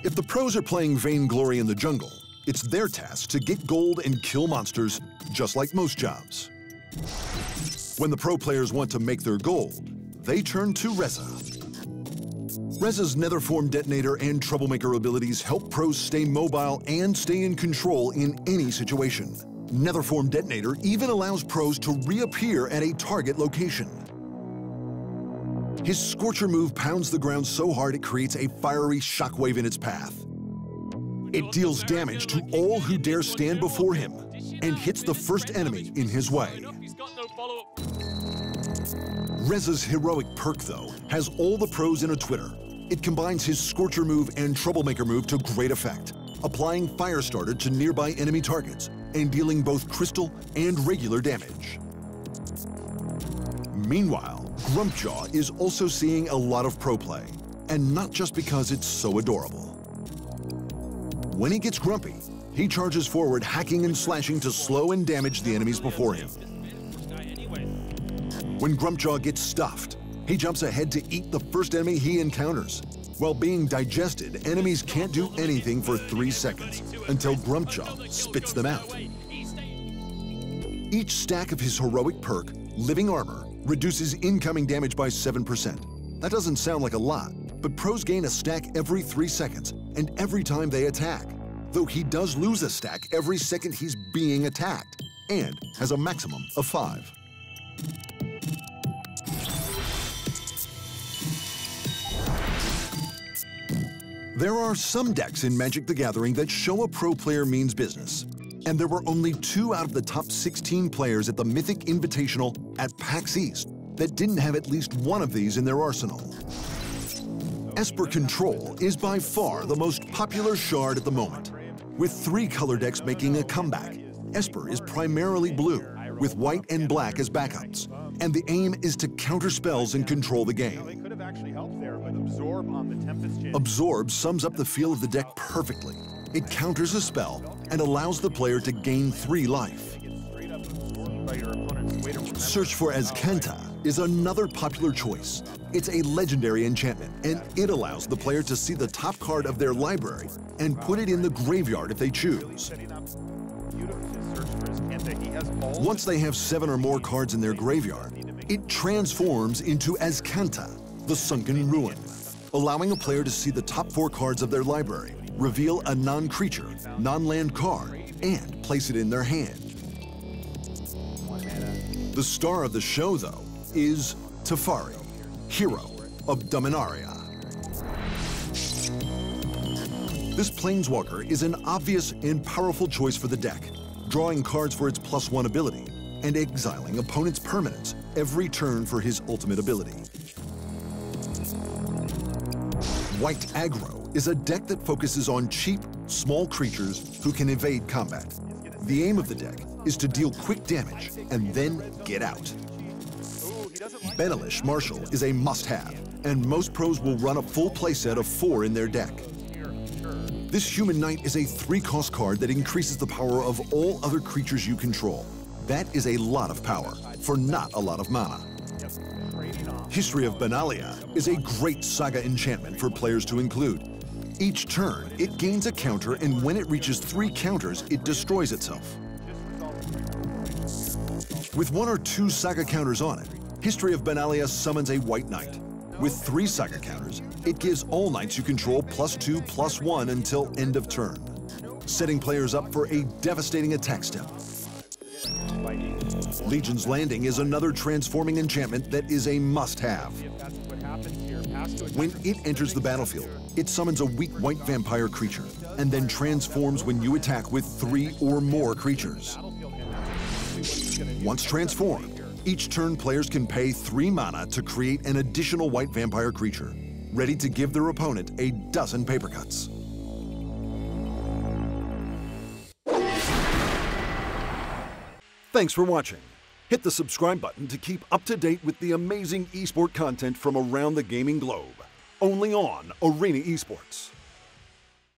If the pros are playing Vainglory in the jungle, it's their task to get gold and kill monsters, just like most jobs. When the pro players want to make their gold, they turn to Reza. Reza's Netherform Detonator and Troublemaker abilities help pros stay mobile and stay in control in any situation. Netherform Detonator even allows pros to reappear at a target location. His Scorcher move pounds the ground so hard it creates a fiery shockwave in its path. It deals damage to all who dare stand before him and hits the first enemy in his way. Reza's heroic perk, though, has all the pros in a Twitter. It combines his Scorcher move and Troublemaker move to great effect, applying Firestarter to nearby enemy targets and dealing both crystal and regular damage. Meanwhile, Grumpjaw is also seeing a lot of pro play, and not just because it's so adorable. When he gets grumpy, he charges forward, hacking and slashing to slow and damage the enemies before him. When Grumpjaw gets stuffed, he jumps ahead to eat the first enemy he encounters. While being digested, enemies can't do anything for 3 seconds until Grumpjaw spits them out. Each stack of his heroic perk, Living Armor, reduces incoming damage by 7%. That doesn't sound like a lot, but pros gain a stack every 3 seconds and every time they attack, though he does lose a stack every second he's being attacked and has a maximum of 5. There are some decks in Magic the Gathering that show a pro player means business, and there were only 2 out of the top 16 players at the Mythic Invitational at PAX East that didn't have at least one of these in their arsenal. Esper Control is by far the most popular shard at the moment, with 3 color decks making a comeback. Esper is primarily blue, with white and black as backups, and the aim is to counter spells and control the game. Absorb sums up the feel of the deck perfectly. It counters a spell and allows the player to gain 3 life. Search for Azkenta is another popular choice. It's a legendary enchantment, and it allows the player to see the top card of their library and put it in the graveyard if they choose. Once they have 7 or more cards in their graveyard, it transforms into Azkenta, the Sunken Ruin, allowing a player to see the top 4 cards of their library, reveal a non-creature, non-land card, and place it in their hand. The star of the show, though, is Teferi, hero of Dominaria. This Planeswalker is an obvious and powerful choice for the deck, drawing cards for its +1 ability and exiling opponent's permanents every turn for his ultimate ability. White Aggro is a deck that focuses on cheap, small creatures who can evade combat. The aim of the deck is to deal quick damage and then get out. Benelish Marshal is a must-have, and most pros will run a full playset of 4 in their deck. This Human Knight is a 3-cost card that increases the power of all other creatures you control. That is a lot of power for not a lot of mana. History of Benalia is a great saga enchantment for players to include. Each turn, it gains a counter, and when it reaches 3 counters, it destroys itself. With 1 or 2 saga counters on it, History of Benalia summons a White Knight. With 3 saga counters, it gives all knights you control +2/+1 until end of turn, setting players up for a devastating attack step. Legion's Landing is another transforming enchantment that is a must-have. When it enters the battlefield, it summons a weak white vampire creature, and then transforms when you attack with 3 or more creatures. Once transformed, each turn players can pay 3 mana to create an additional white vampire creature, ready to give their opponent a dozen paper cuts. Thanks for watching. Hit the subscribe button to keep up to date with the amazing esport content from around the gaming globe. Only on Arena Esports.